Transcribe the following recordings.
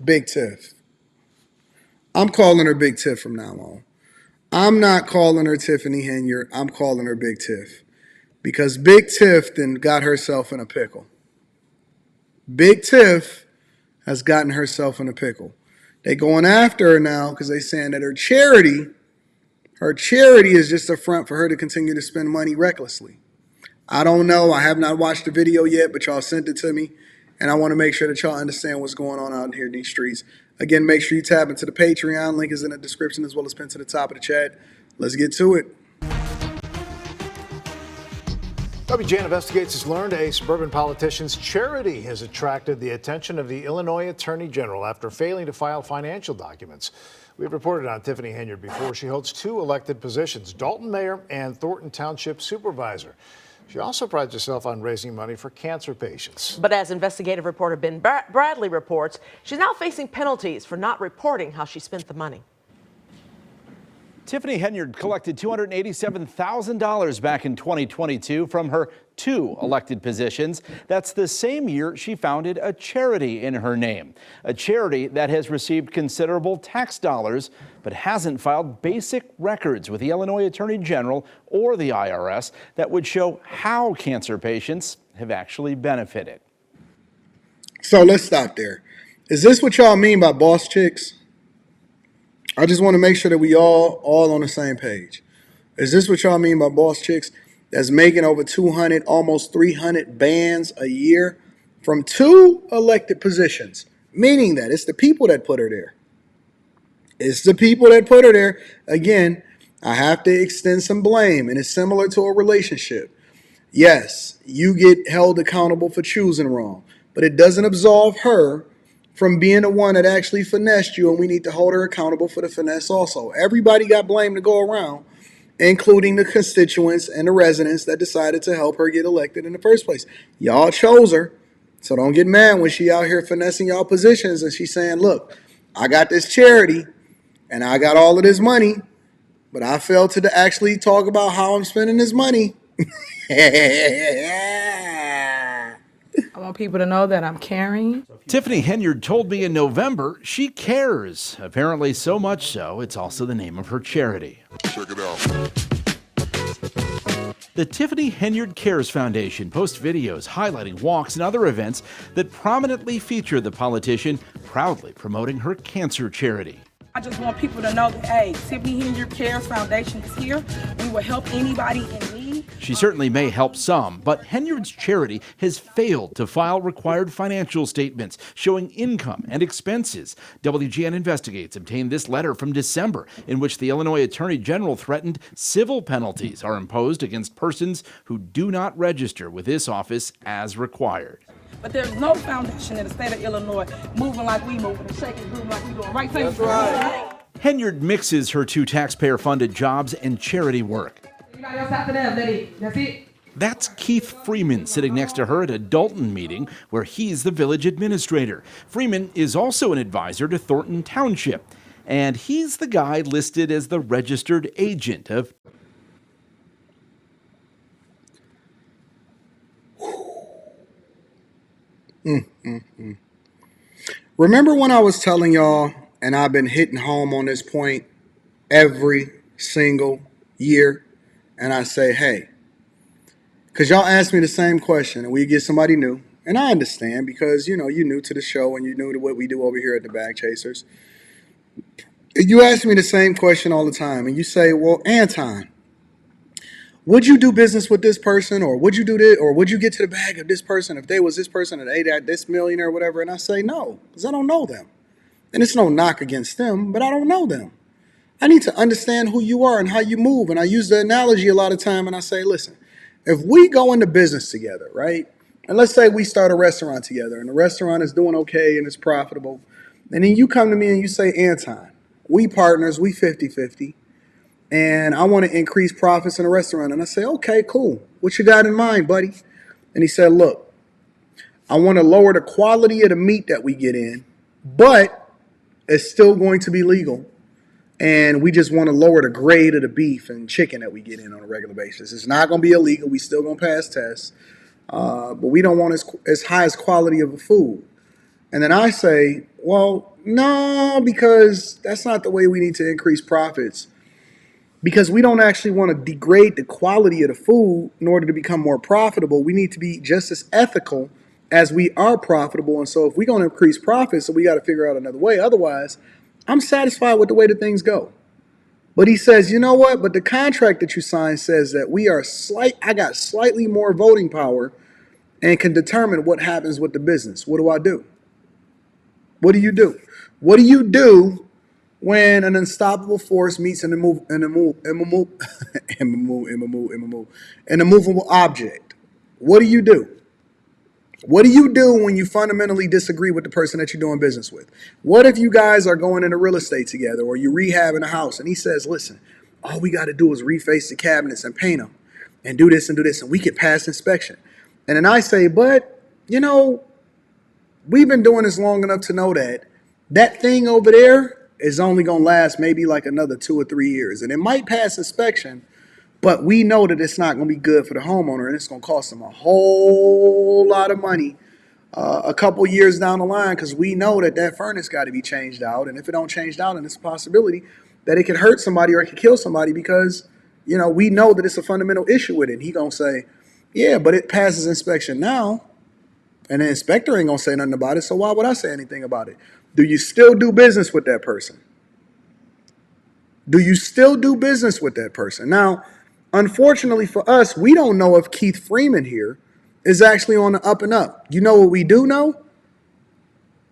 Big Tiff. I'm calling her Big Tiff from now on. I'm not calling her Tiffany Henyard. I'm calling her Big Tiff. Because Big Tiff then got herself in a pickle. Big Tiff has gotten herself in a pickle. They going after her now because they saying that her charity is just a front for her to continue to spend money recklessly. I don't know. I have not watched the video yet, but y'all sent it to me. And I want to make sure that y'all understand what's going on out here in these streets. Again, make sure you tap into the Patreon. Link is in the description as well as pinned to the top of the chat. Let's get to it. WGN Investigates has learned a suburban politician's charity has attracted the attention of the Illinois Attorney General after failing to file financial documents. We've reported on Tiffany Henyard before. She holds two elected positions, Dalton Mayor and Thornton Township Supervisor. She also prides herself on raising money for cancer patients. But as investigative reporter Ben Bradley reports, she's now facing penalties for not reporting how she spent the money. Tiffany Henyard collected $287,000 back in 2022 from her two elected positions. That's the same year she founded a charity in her name, a charity that has received considerable tax dollars but hasn't filed basic records with the Illinois Attorney General or the IRS that would show how cancer patients have actually benefited. So let's stop there. Is this what y'all mean by boss chicks? I just want to make sure that we all on the same page. Is this what y'all mean by boss chicks? That's making over 200, almost 300 bands a year from two elected positions, meaning that it's the people that put her there. It's the people that put her there. Again, I have to extend some blame, and it's similar to a relationship. Yes, you get held accountable for choosing wrong, but it doesn't absolve her from being the one that actually finessed you, and we need to hold her accountable for the finesse also. Everybody got blame to go around, including the constituents and the residents that decided to help her get elected in the first place. Y'all chose her, so don't get mad when she out here finessing y'all positions and she's saying, look, I got this charity and I got all of this money, but I failed to actually talk about how I'm spending this money. I want people to know that I'm caring. Tiffany Henyard told me in November she cares. Apparently so much so, it's also the name of her charity. Check it out. The Tiffany Henyard Cares Foundation posts videos highlighting walks and other events that prominently feature the politician proudly promoting her cancer charity. I just want people to know that, hey, Tiffany Henyard Cares Foundation is here. We will help anybody in need. She certainly may help some, but Henyard's charity has failed to file required financial statements showing income and expenses. WGN Investigates obtained this letter from December in which the Illinois Attorney General threatened civil penalties are imposed against persons who do not register with this office as required. But there's no foundation in the state of Illinois moving like we moving and shaking groove like we doing. Right? That's right. Henyard mixes her two taxpayer-funded jobs and charity work. Anybody else after that, lady? That's it. That's Keith Freeman sitting next to her at a Dalton meeting where he's the village administrator. Freeman is also an advisor to Thornton Township, and he's the guy listed as the registered agent of Remember when I was telling y'all, and I've been hitting home on this point every single year, and I say, hey, because y'all ask me the same question, and we get somebody new, and I understand because, you know, you're new to the show and you're new to what we do over here at the Bag Chasers. You ask me the same question all the time, and you say, well, Anton, would you do business with this person, or would you do this, or would you get to the bag of this person if they was this person and they got this millionaire or whatever? And I say no, because I don't know them. And it's no knock against them, but I don't know them. I need to understand who you are and how you move. And I use the analogy a lot of time, and I say, listen, if we go into business together, right? And let's say we start a restaurant together, and the restaurant is doing okay and it's profitable. And then you come to me and you say, Anton, we partners, we 50-50. And I want to increase profits in a restaurant. And I say, okay, cool. What you got in mind, buddy? And he said, look, I want to lower the quality of the meat that we get in, but it's still going to be legal. And we just want to lower the grade of the beef and chicken that we get in on a regular basis. It's not going to be illegal. We still going to pass tests. But we don't want as high as quality of a food. And then I say, well, No, because that's not the way we need to increase profits. Because we don't actually want to degrade the quality of the food in order to become more profitable. We need to be just as ethical as we are profitable. And so if we're going to increase profits, so we got to figure out another way. Otherwise, I'm satisfied with the way that things go. But he says, you know what? But the contract that you signed says that I got slightly more voting power and can determine what happens with the business. What do I do? What do you do? What do you do when an unstoppable force meets an immovable object? What do you do? What do you do when you fundamentally disagree with the person that you're doing business with? What if you guys are going into real estate together or you're rehabbing a house and he says, listen, all we got to do is reface the cabinets and paint them and do this and we can pass inspection. And then I say, but, you know, we've been doing this long enough to know that that thing over there is only going to last maybe like another 2 or 3 years. And it might pass inspection, but we know that it's not going to be good for the homeowner and it's going to cost them a whole lot of money a couple years down the line because we know that that furnace got to be changed out. And if it don't change out, then it's a possibility that it could hurt somebody or it could kill somebody because, you know, we know that it's a fundamental issue with it. And he going to say, yeah, but it passes inspection now. And the inspector ain't going to say nothing about it. So why would I say anything about it? Do you still do business with that person? Do you still do business with that person? Now, unfortunately for us, we don't know if Keith Freeman here is actually on the up and up. You know what we do know?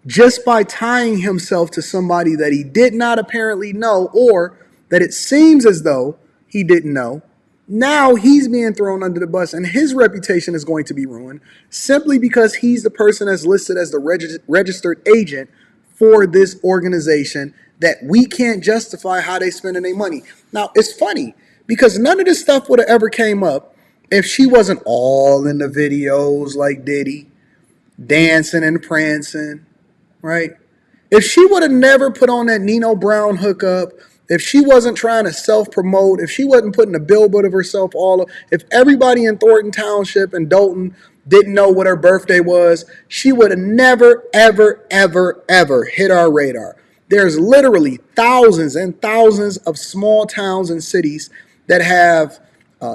Just by tying himself to somebody that he did not apparently know or that it seems as though he didn't know, now he's being thrown under the bus and his reputation is going to be ruined simply because he's the person that's listed as the registered agent for this organization that we can't justify how they spending their money. Now, it's funny because none of this stuff would have ever came up if she wasn't all in the videos like Diddy, dancing and prancing, right? If she would have never put on that Nino Brown hookup, if she wasn't trying to self-promote, if she wasn't putting a billboard of herself if everybody in Thornton Township and Dolton didn't know what her birthday was, she would have never, ever, ever, ever hit our radar. There's literally thousands and thousands of small towns and cities that have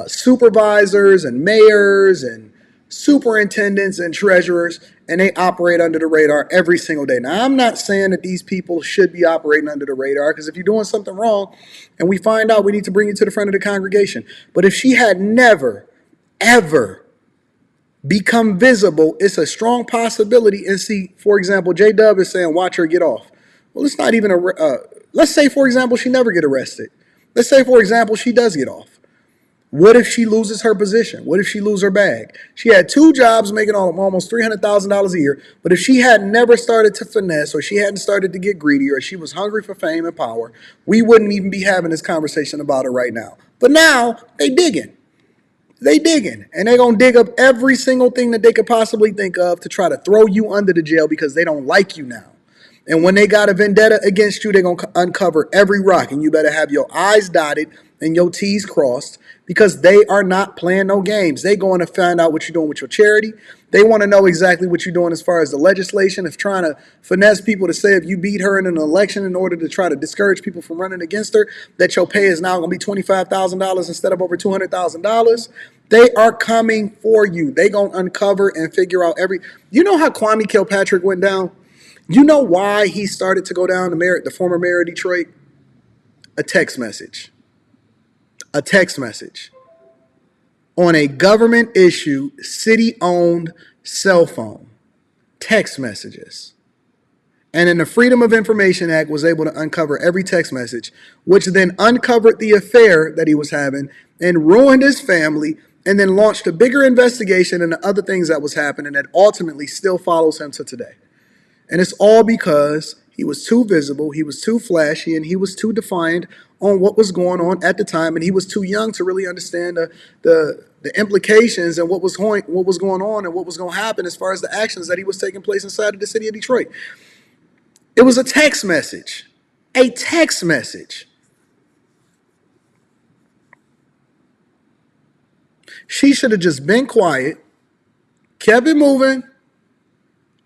supervisors and mayors and superintendents and treasurers, and they operate under the radar every single day. Now, I'm not saying that these people should be operating under the radar, because if you're doing something wrong and we find out, we need to bring you to the front of the congregation. But if she had never, ever become visible, it's a strong possibility. And see, for example, J-Dub is saying, watch her get off. Well, it's not even let's say, for example, she never get arrested. Let's say, for example, she does get off. What if she loses her position? What if she loses her bag? She had 2 jobs making almost $300,000 a year. But if she had never started to finesse, or she hadn't started to get greedy, or she was hungry for fame and power, we wouldn't even be having this conversation about her right now. But now they digging. They digging. And they're going to dig up every single thing that they could possibly think of to try to throw you under the jail because they don't like you now. And when they got a vendetta against you, they're going to uncover every rock. And you better have your I's dotted and your T's crossed, because they are not playing no games. They going to find out what you're doing with your charity. They want to know exactly what you're doing as far as the legislation, if trying to finesse people to say if you beat her in an election in order to try to discourage people from running against her, that your pay is now going to be $25,000 instead of over $200,000. They are coming for you. They going to uncover and figure out You know how Kwame Kilpatrick went down? You know why he started to go down, the former mayor of Detroit? A text message. A text message on a government issued, city owned cell phone. Text messages. And then the Freedom of Information Act was able to uncover every text message, which then uncovered the affair that he was having and ruined his family, and then launched a bigger investigation into other things that was happening that ultimately still follows him to today. And it's all because he was too visible, he was too flashy, and he was too defiant on what was going on at the time, and he was too young to really understand the implications and what was going on and what was going to happen as far as the actions that he was taking place inside of the city of Detroit. It was a text message. A text message. She should have just been quiet, kept it moving,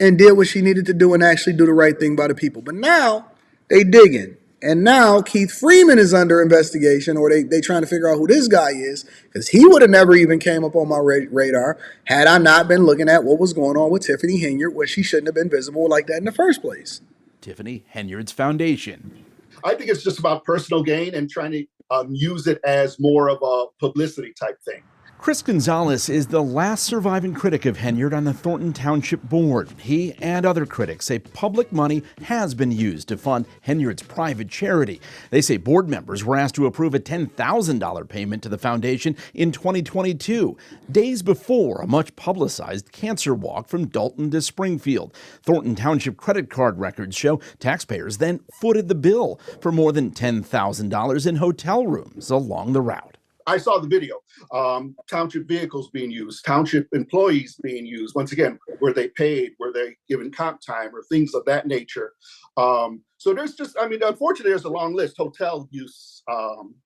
and did what she needed to do and actually do the right thing by the people. But now they digging. And now Keith Freeman is under investigation, or they trying to figure out who this guy is, because he would have never even came up on my radar had I not been looking at what was going on with Tiffany Henyard, where she shouldn't have been visible like that in the first place. Tiffany Henyard's foundation. I think it's just about personal gain and trying to use it as more of a publicity type thing. Chris Gonzalez is the last surviving critic of Henyard on the Thornton Township Board. He and other critics say public money has been used to fund Henyard's private charity. They say board members were asked to approve a $10,000 payment to the foundation in 2022, days before a much publicized cancer walk from Dalton to Springfield. Thornton Township credit card records show taxpayers then footed the bill for more than $10,000 in hotel rooms along the route. I saw the video. Township vehicles being used, township employees being used. Once again, were they paid? Were they given comp time or things of that nature? So there's just, unfortunately, there's a long list. Hotel use,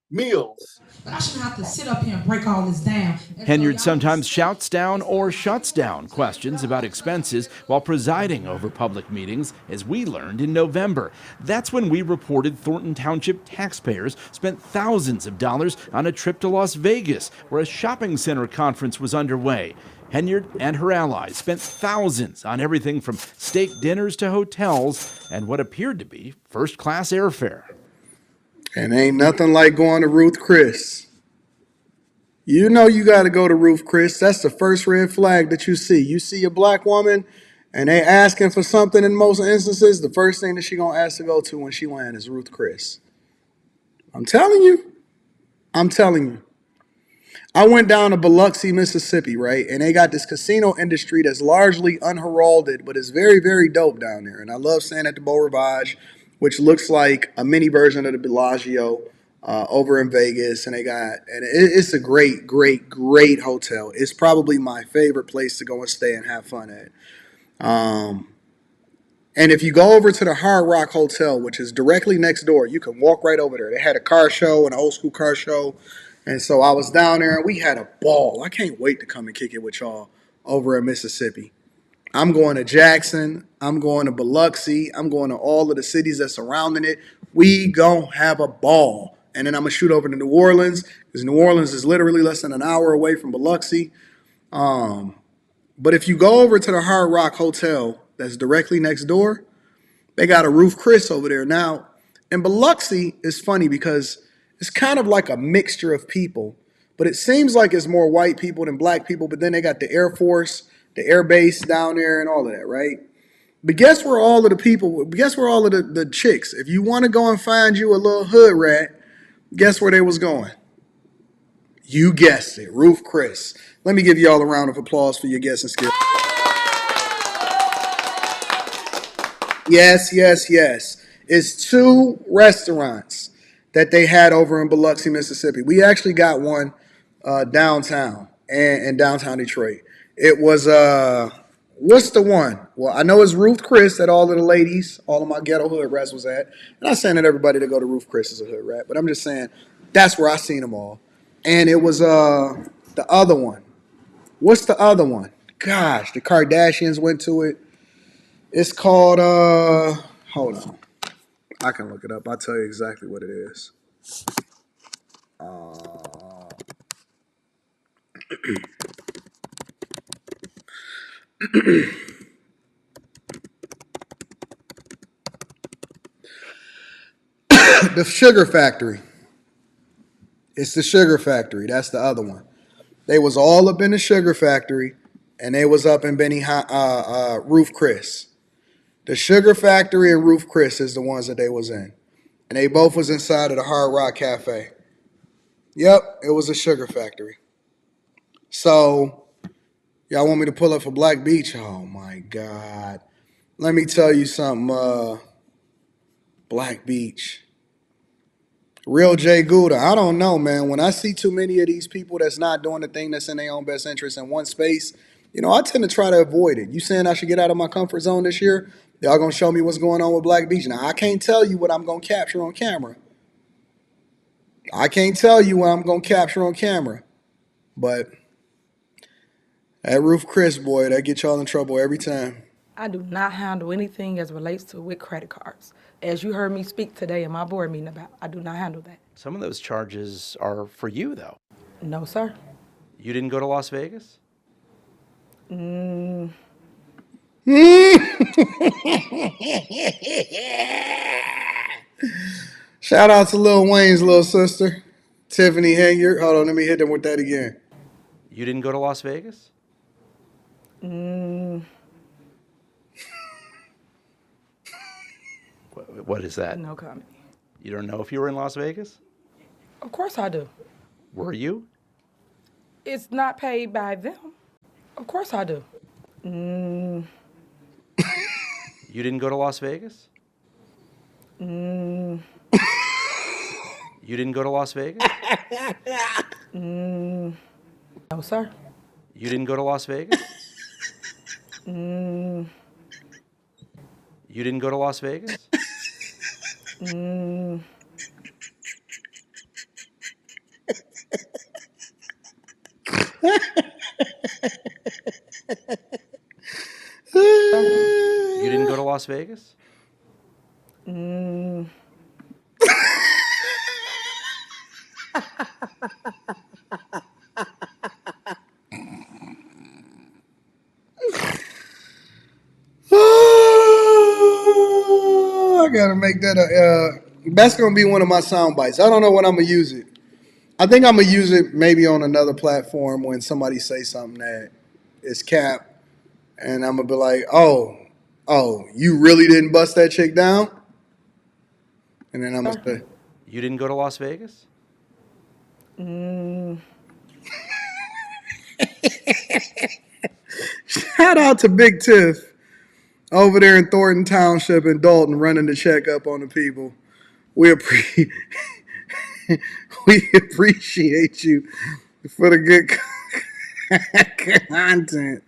meals. But I shouldn't have to sit up here and break all this down. Henyard sometimes shouts down or shuts down questions about expenses while presiding over public meetings, as we learned in November. That's when we reported Thornton Township taxpayers spent thousands of dollars on a trip to Las Vegas, where a shopping center conference was underway. Henyard and her allies spent thousands on everything from steak dinners to hotels and what appeared to be first-class airfare. And ain't nothing like going to Ruth Chris. You know you got to go to Ruth Chris. That's the first red flag that you see. You see a black woman and they asking for something in most instances, the first thing that she going to ask to go to when she lands is Ruth Chris. I'm telling you. I went down to Biloxi, Mississippi, right? And they got this casino industry that's largely unheralded, but it's very, very dope down there. And I love staying at the Beau Rivage, which looks like a mini version of the Bellagio over in Vegas. And it's a great, great, great hotel. It's probably my favorite place to go and stay and have fun at. And if you go over to the Hard Rock Hotel, which is directly next door, you can walk right over there. They had a car show, an old school car show. And so I was down there and we had a ball. I can't wait to come and kick it with y'all over in Mississippi. I'm going to Jackson. I'm going to Biloxi. I'm going to all of the cities that's surrounding it. We gonna have a ball. And then I'm going to shoot over to New Orleans, because New Orleans is literally less than an hour away from Biloxi. But if you go over to the Hard Rock Hotel that's directly next door, they got a Ruth Chris over there. Now, in Biloxi, it's funny because it's kind of like a mixture of people, but it seems like it's more white people than black people. But then they got the Air Force, the Air Base down there and all of that, right? But guess where all of the chicks, if you want to go and find you a little hood rat, guess where they was going? You guessed it, Ruth Chris. Let me give you all a round of applause for your guessing skills. Yes. It's 2 restaurants that they had over in Biloxi, Mississippi. We actually got one downtown in downtown Detroit. It was, what's the one? Well, I know it's Ruth Chris that all of the ladies, all of my ghetto hood rats was at. And I'm not saying that everybody to go to Ruth Chris is a hood rat, but I'm just saying that's where I seen them all. And it was the other one. What's the other one? Gosh, the Kardashians went to it. It's called, hold on. I can look it up. I'll tell you exactly what it is. The Sugar Factory. It's the Sugar Factory. That's the other one. They was all up in the Sugar Factory, and they was up in Ruth Chris. The Sugar Factory and Ruth Chris is the ones that they was in. And they both was inside of the Hard Rock Cafe. Yep, it was a Sugar Factory. So, y'all want me to pull up for Black Beach? Oh, my God. Let me tell you something, Black Beach. Real Jay Gouda. I don't know, man. When I see too many of these people that's not doing the thing that's in their own best interest in one space, I tend to try to avoid it. You saying I should get out of my comfort zone this year? Y'all gonna show me what's going on with Black Beach. Now, I can't tell you what I'm gonna capture on camera. But that Ruth Chris, boy, that get y'all in trouble every time. I do not handle anything as relates to with credit cards. As you heard me speak today in my board meeting about, I do not handle that. Some of those charges are for you, though. No, sir. You didn't go to Las Vegas? Shout out to Lil Wayne's little sister, Tiffany Henyard. Hold on, let me hit them with that again. You didn't go to Las Vegas? What is that? No comment. You don't know if you were in Las Vegas? Of course I do. Were you? It's not paid by them. Of course I do. You didn't go to Las Vegas? You didn't go to Las Vegas? No, sir. You didn't go to Las Vegas? You didn't go to Las Vegas? You didn't go to Las Vegas? I gotta make that that's gonna be one of my sound bites. I don't know when I'm gonna use it. I think I'm gonna use it maybe on another platform when somebody say something that is cap, and I'm gonna be like, oh, you really didn't bust that chick down? And then I'm gonna say, You didn't go to Las Vegas? shout out to Big Tiff over there in Thornton Township in Dalton running the checkup on the people. We we appreciate you for the good content.